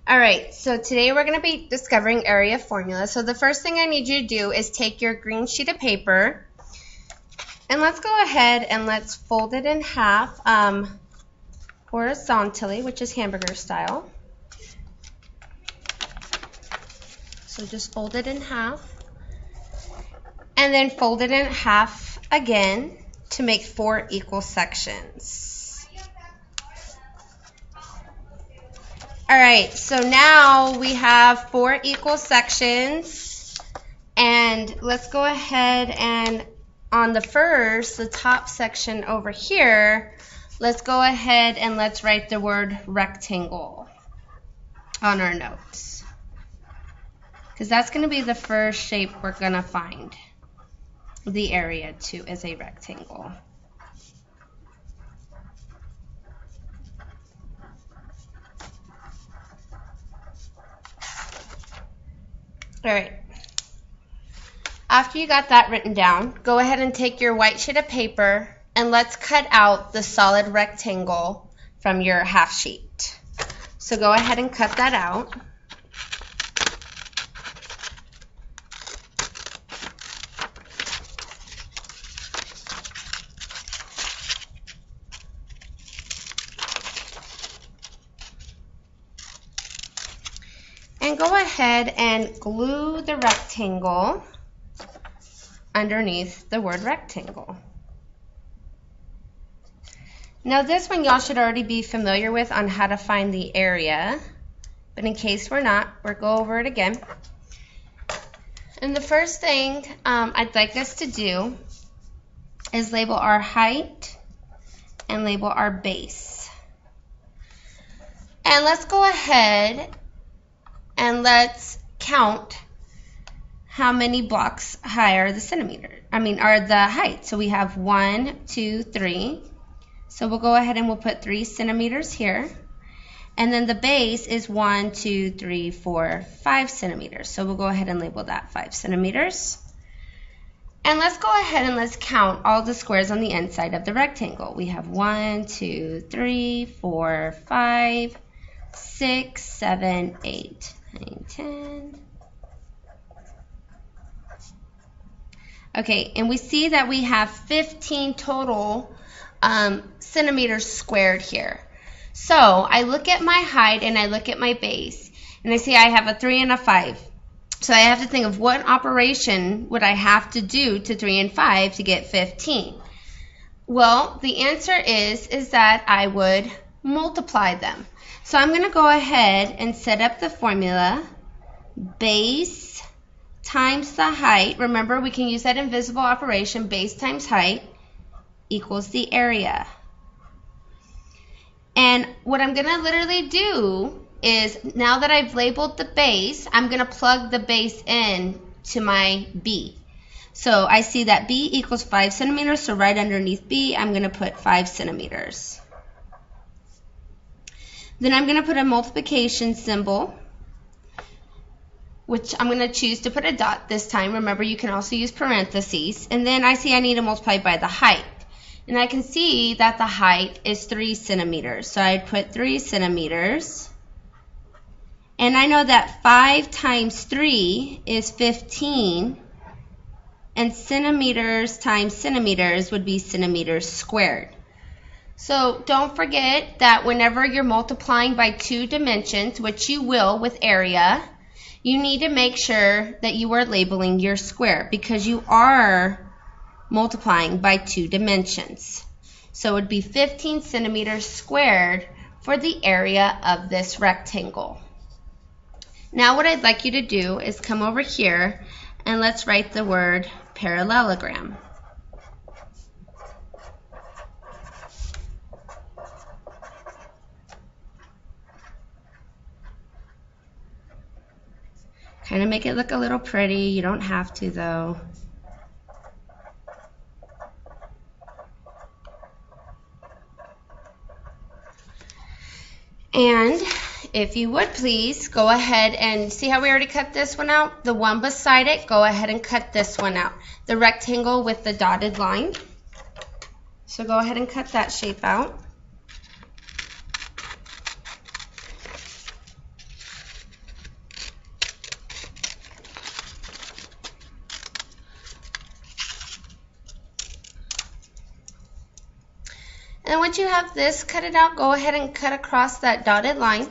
All right, so today we're going to be discovering area formula. So the first thing I need you to do is take your green sheet of paper and let's go ahead and let's fold it in half horizontally, which is hamburger style. So just fold it in half and then fold it in half again to make 4 equal sections. All right, so now we have 4 equal sections, and let's go ahead and on the top section over here, let's go ahead and let's write the word rectangle on our notes, because that's going to be the first shape we're going to find the area to as a rectangle. All right, after you got that written down, go ahead and take your white sheet of paper and let's cut out the solid rectangle from your half sheet. So go ahead and cut that out. And go ahead and glue the rectangle underneath the word rectangle. Now this one y'all should already be familiar with on how to find the area, but in case we're not, we'll go over it again. And the first thing I'd like us to do is label our height and label our base. And let's go ahead and let's count how many blocks high are the height. So we have 1, 2, 3. So we'll go ahead and we'll put 3 centimeters here. And then the base is 1, 2, 3, 4, 5 centimeters. So we'll go ahead and label that 5 centimeters. And let's go ahead and let's count all the squares on the inside of the rectangle. We have 1, 2, 3, 4, 5, 6, 7, 8, 9, 10. Okay, and we see that we have 15 total centimeters squared here. So I look at my height and I look at my base, and I see I have a 3 and a 5. So I have to think of what operation would I have to do to 3 and 5 to get 15. Well, the answer is that I would multiply them. So I'm going to go ahead and set up the formula. Base times the height. Remember, we can use that invisible operation, base times height equals the area. And what I'm going to literally do is, now that I've labeled the base, I'm going to plug the base in to my B. So I see that B equals 5 centimeters, so right underneath B, I'm going to put 5 centimeters. Then I'm going to put a multiplication symbol, which I'm going to choose to put a dot this time. Remember, you can also use parentheses. And then I see I need to multiply by the height. And I can see that the height is 3 centimeters. So I'd put 3 centimeters. And I know that 5 times 3 is 15. And centimeters times centimeters would be centimeters squared. So don't forget that whenever you're multiplying by 2 dimensions, which you will with area, you need to make sure that you are labeling your square, because you are multiplying by 2 dimensions. So it would be 15 centimeters squared for the area of this rectangle. Now what I'd like you to do is come over here and let's write the word parallelogram. Kind of make it look a little pretty. You don't have to, though. And if you would please go ahead and see how we already cut this one out? The one beside it, go ahead and cut this one out. The rectangle with the dotted line. So go ahead and cut that shape out. once you have this cut it out, go ahead and cut across that dotted line.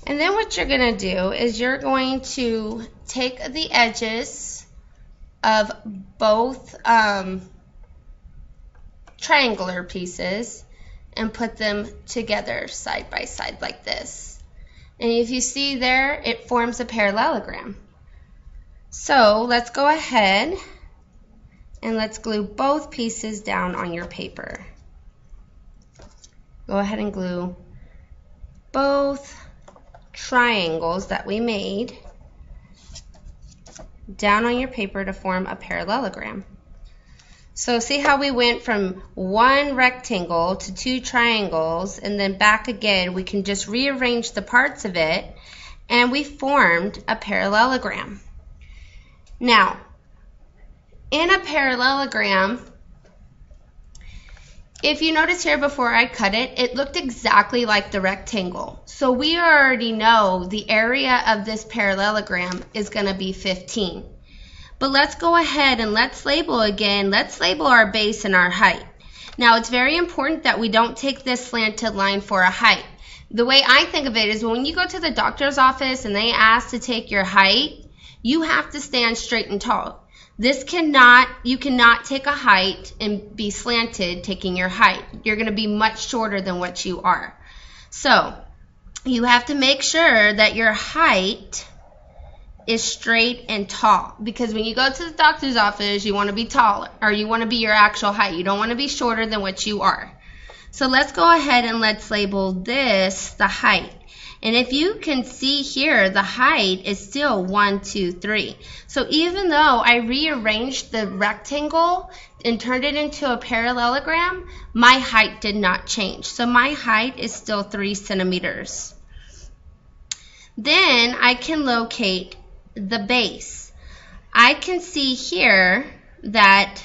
And then what you're going to do is you're going to take the edges of both triangular pieces and put them together side by side like this. And if you see there, it forms a parallelogram. So let's go ahead and let's glue both pieces down on your paper. Go ahead and glue both triangles that we made down on your paper to form a parallelogram. So see how we went from one rectangle to two triangles and then back again. We can just rearrange the parts of it and we formed a parallelogram. Now, in a parallelogram, if you notice here before I cut it, it looked exactly like the rectangle. So we already know the area of this parallelogram is going to be 15. But let's go ahead and let's label again. Let's label our base and our height. Now it's very important that we don't take this slanted line for a height. The way I think of it is when you go to the doctor's office and they ask to take your height, you have to stand straight and tall. You cannot take a height and be slanted taking your height. You're going to be much shorter than what you are. So you have to make sure that your height is straight and tall, because when you go to the doctor's office, you want to be taller, or you want to be your actual height. You don't want to be shorter than what you are. So let's go ahead and let's label this the height. And if you can see here, the height is still 1, 2, 3. So even though I rearranged the rectangle and turned it into a parallelogram, my height did not change. So my height is still 3 centimeters. Then I can locate the base. I can see here that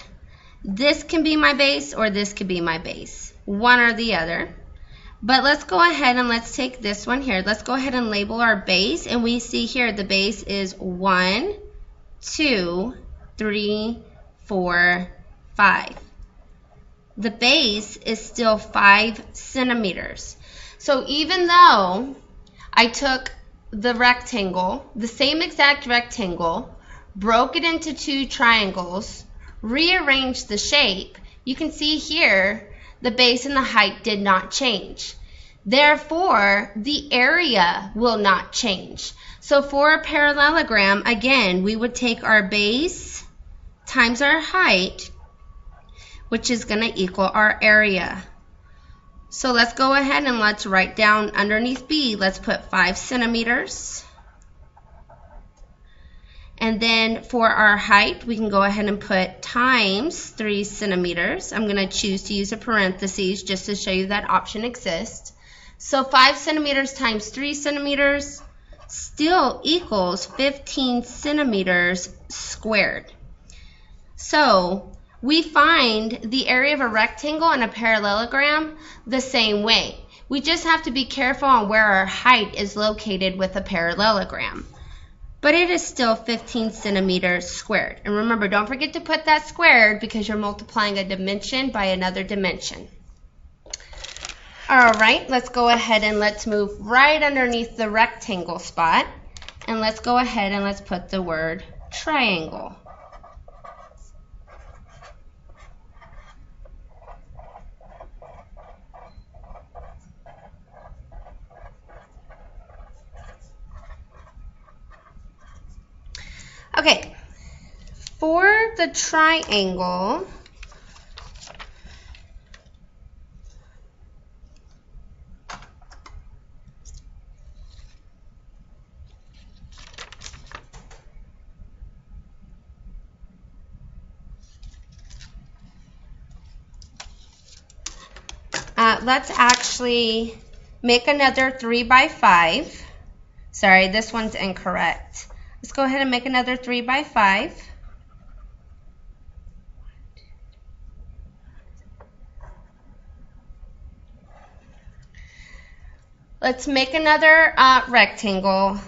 this can be my base or this could be my base, one or the other. But let's go ahead and let's take this one here. Let's go ahead and label our base, and we see here the base is 1, 2, 3, 4, 5. The base is still 5 centimeters. So even though I took the rectangle, the same exact rectangle, broke it into 2 triangles, rearranged the shape, you can see here the base and the height did not change. Therefore, the area will not change. So for a parallelogram, again, we would take our base times our height, which is going to equal our area. So let's go ahead and let's write down underneath B, let's put 5 centimeters. And then for our height, we can go ahead and put times 3 centimeters. I'm going to choose to use a parentheses just to show you that option exists. So 5 centimeters times 3 centimeters still equals 15 centimeters squared. So we find the area of a rectangle and a parallelogram the same way. We just have to be careful on where our height is located with a parallelogram. But it is still 15 centimeters squared. And remember, don't forget to put that squared because you're multiplying a dimension by another dimension. All right, let's go ahead and let's move right underneath the rectangle spot. And let's go ahead and let's put the word triangle. Okay, for the triangle, let's actually make another 3 by 5. Sorry, this one's incorrect. Let's go ahead and make another 3 by 5. Let's make another rectangle.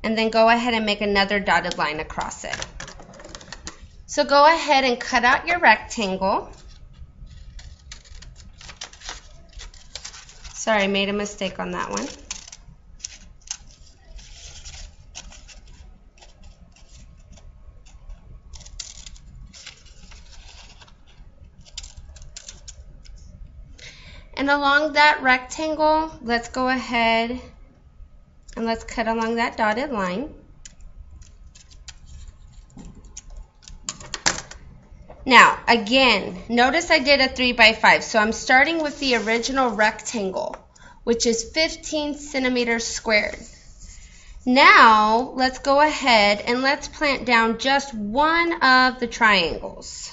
and then go ahead and make another dotted line across it. So go ahead and cut out your rectangle. Sorry, I made a mistake on that one. And along that rectangle, let's go ahead and let's cut along that dotted line. Now, again, notice I did a 3 by 5, so I'm starting with the original rectangle, which is 15 centimeters squared. Now, let's go ahead and let's plant down just one of the triangles.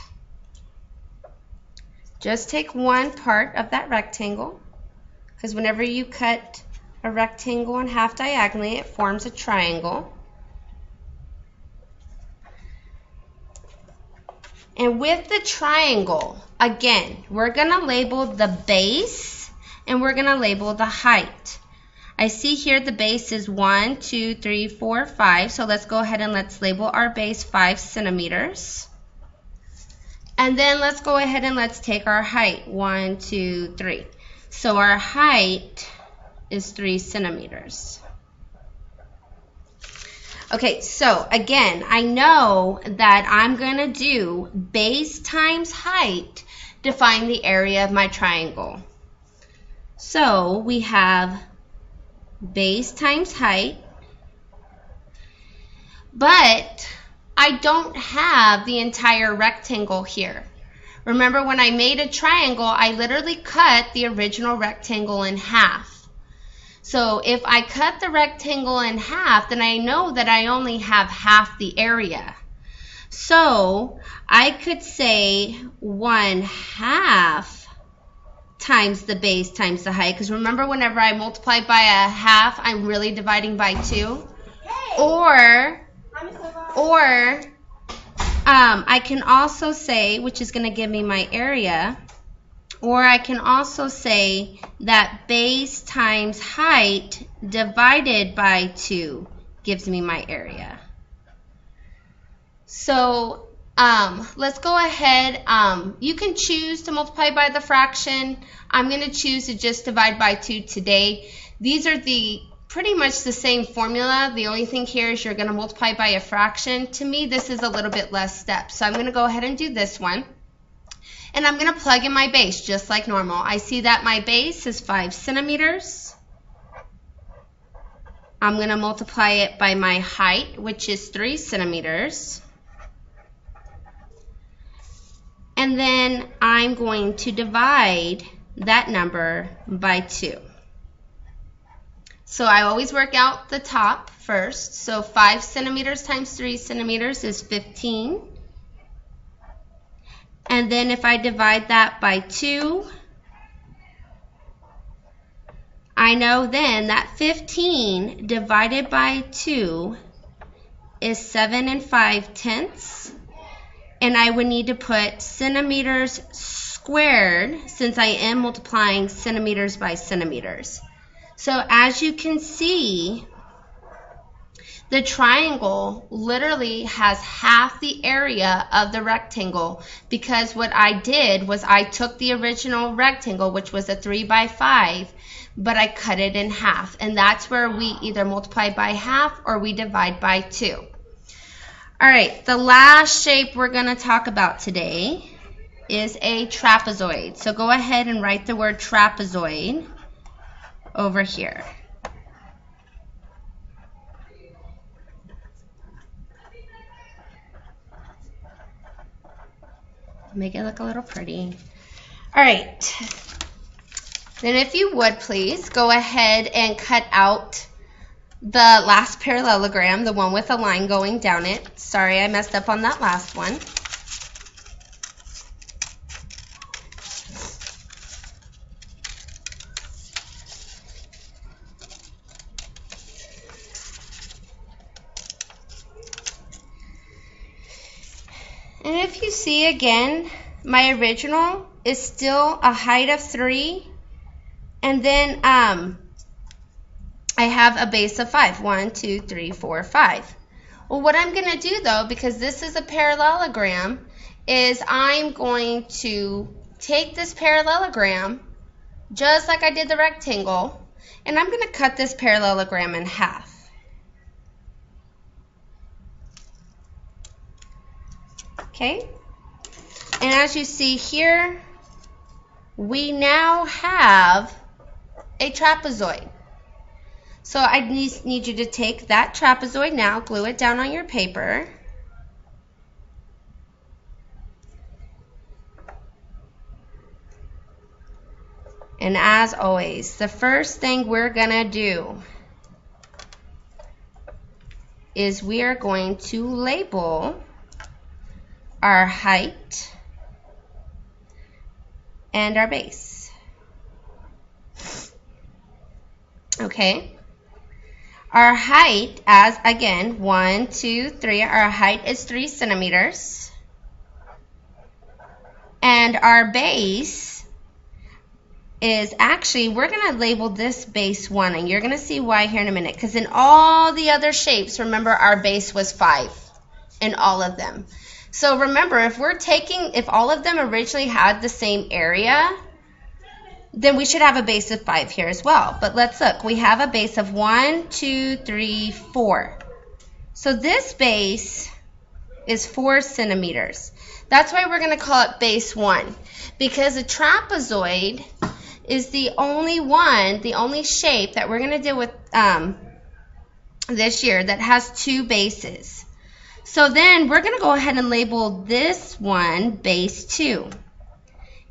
Just take one part of that rectangle, because whenever you cut a rectangle in half diagonally, it forms a triangle. And with the triangle, again, we're going to label the base and we're going to label the height. I see here the base is 1, 2, 3, 4, 5. So let's go ahead and let's label our base 5 centimeters. And then let's go ahead and let's take our height, 1, 2, 3. So our height is 3 centimeters. Okay, so again, I know that I'm going to do base times height to find the area of my triangle. So we have base times height, but I don't have the entire rectangle here. Remember, when I made a triangle, I literally cut the original rectangle in half. So if I cut the rectangle in half, then I know that I only have half the area. So I could say 1/2 times the base times the height. Because remember, whenever I multiply by a half, I'm really dividing by 2. Or I can also say, which is going to give me my area, or I can also say that base times height divided by 2 gives me my area. So let's go ahead. You can choose to multiply by the fraction. I'm going to choose to just divide by 2 today. These are pretty much the same formula. The only thing here is you're going to multiply by a fraction. To me, this is a little bit less steps. So I'm going to go ahead and do this one. And I'm going to plug in my base just like normal. I see that my base is 5 centimeters. I'm going to multiply it by my height, which is 3 centimeters. And then I'm going to divide that number by 2. So I always work out the top first. So 5 centimeters times 3 centimeters is 15. And then if I divide that by 2, I know then that 15 divided by 2 is 7 5/10. And I would need to put centimeters squared, since I am multiplying centimeters by centimeters. So as you can see, the triangle literally has half the area of the rectangle, because what I did was I took the original rectangle, which was a 3 by 5, but I cut it in half. And that's where we either multiply by half or we divide by 2. All right, the last shape we're going to talk about today is a trapezoid. So go ahead and write the word trapezoid over here. Make it look a little pretty. All right. Then if you would please go ahead and cut out the last parallelogram, the one with a line going down it. Sorry, I messed up on that last one. And if you see again, my original is still a height of 3. And then I I have a base of 5. 1, 2, 3, 4, 5. Well, what I'm going to do, though, because this is a parallelogram, is I'm going to take this parallelogram, just like I did the rectangle, and I'm going to cut this parallelogram in half. Okay? And as you see here, we now have a trapezoid. So I need you to take that trapezoid now, glue it down on your paper. And as always, the first thing we're going to do is we are going to label our height and our base. Okay? Our height, as again, 1, 2, 3, our height is 3 centimeters. And our base is actually, we're going to label this base 1, and you're going to see why here in a minute. Because in all the other shapes, remember our base was 5 in all of them. So remember, if all of them originally had the same area, then we should have a base of 5 here as well. But let's look. We have a base of 1, 2, 3, 4. So this base is 4 centimeters. That's why we're going to call it base 1. Because a trapezoid is the only shape that we're going to deal with this year that has 2 bases. So then we're going to go ahead and label this one base 2.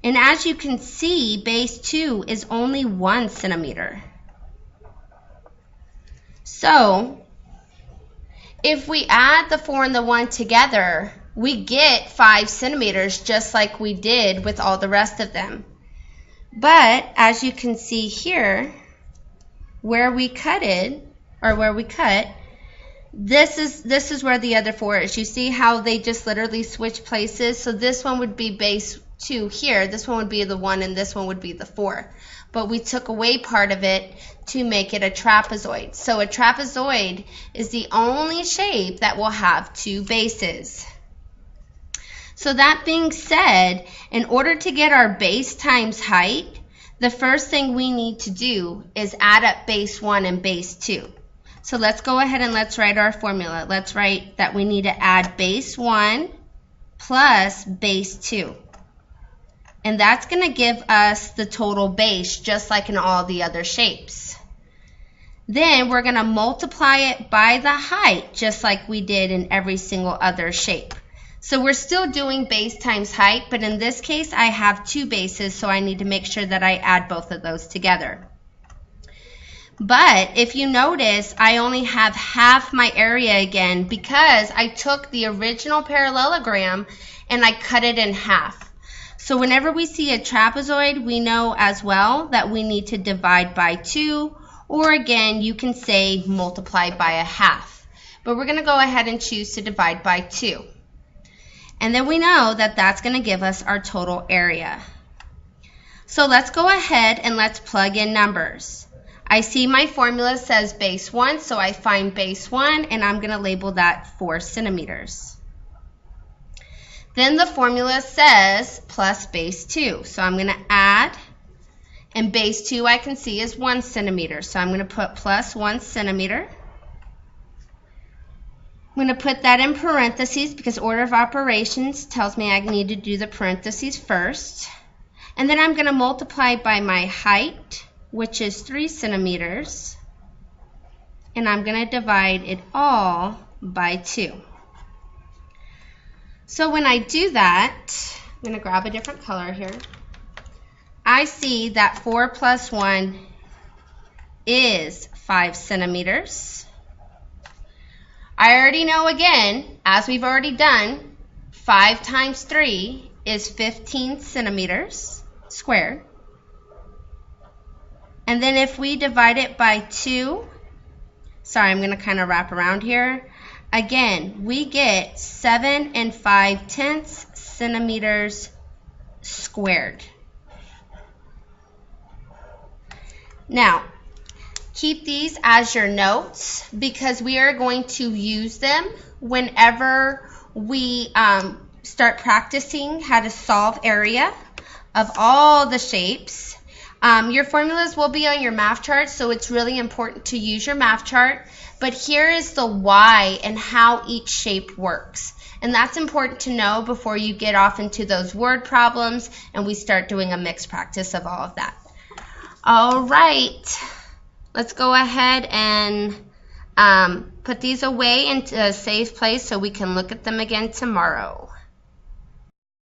And as you can see, base 2 is only 1 centimeter. So if we add the 4 and the 1 together, we get 5 centimeters just like we did with all the rest of them. But as you can see here, where we cut, this is where the other 4 is. You see how they just literally switch places? So this one would be base 2 here, this one would be the 1, and this one would be the 4. But we took away part of it to make it a trapezoid. So a trapezoid is the only shape that will have 2 bases. So that being said, in order to get our base times height, the first thing we need to do is add up base 1 and base 2. So let's go ahead and let's write our formula. Let's write that we need to add base 1 plus base 2. And that's going to give us the total base, just like in all the other shapes. Then we're going to multiply it by the height, just like we did in every single other shape. So we're still doing base times height, but in this case I have 2 bases, so I need to make sure that I add both of those together. But if you notice, I only have half my area again because I took the original parallelogram and I cut it in half. So whenever we see a trapezoid, we know as well that we need to divide by 2, or again, you can say multiply by a half. But we're going to go ahead and choose to divide by 2. And then we know that that's going to give us our total area. So let's go ahead and let's plug in numbers. I see my formula says base 1, so I find base 1, and I'm going to label that 4 centimeters. Then the formula says plus base 2, so I'm going to add, and base 2 I can see is 1 centimeter, so I'm going to put plus 1 centimeter. I'm going to put that in parentheses because order of operations tells me I need to do the parentheses first. And then I'm going to multiply by my height, which is 3 centimeters, and I'm going to divide it all by 2. So when I do that, I'm going to grab a different color here. I see that 4 plus 1 is 5 centimeters. I already know again, as we've already done, 5 times 3 is 15 centimeters squared. And then if we divide it by 2, sorry, I'm going to kind of wrap around here. Again, we get 7 5/10 centimeters squared. Now, Keep these as your notes because we are going to use them whenever we start practicing how to solve area of all the shapes. Your formulas will be on your math chart, so it's really important to use your math chart. But here is the why and how each shape works. And that's important to know before you get off into those word problems and we start doing a mixed practice of all of that. All right. Let's go ahead and put these away into a safe place so we can look at them again tomorrow.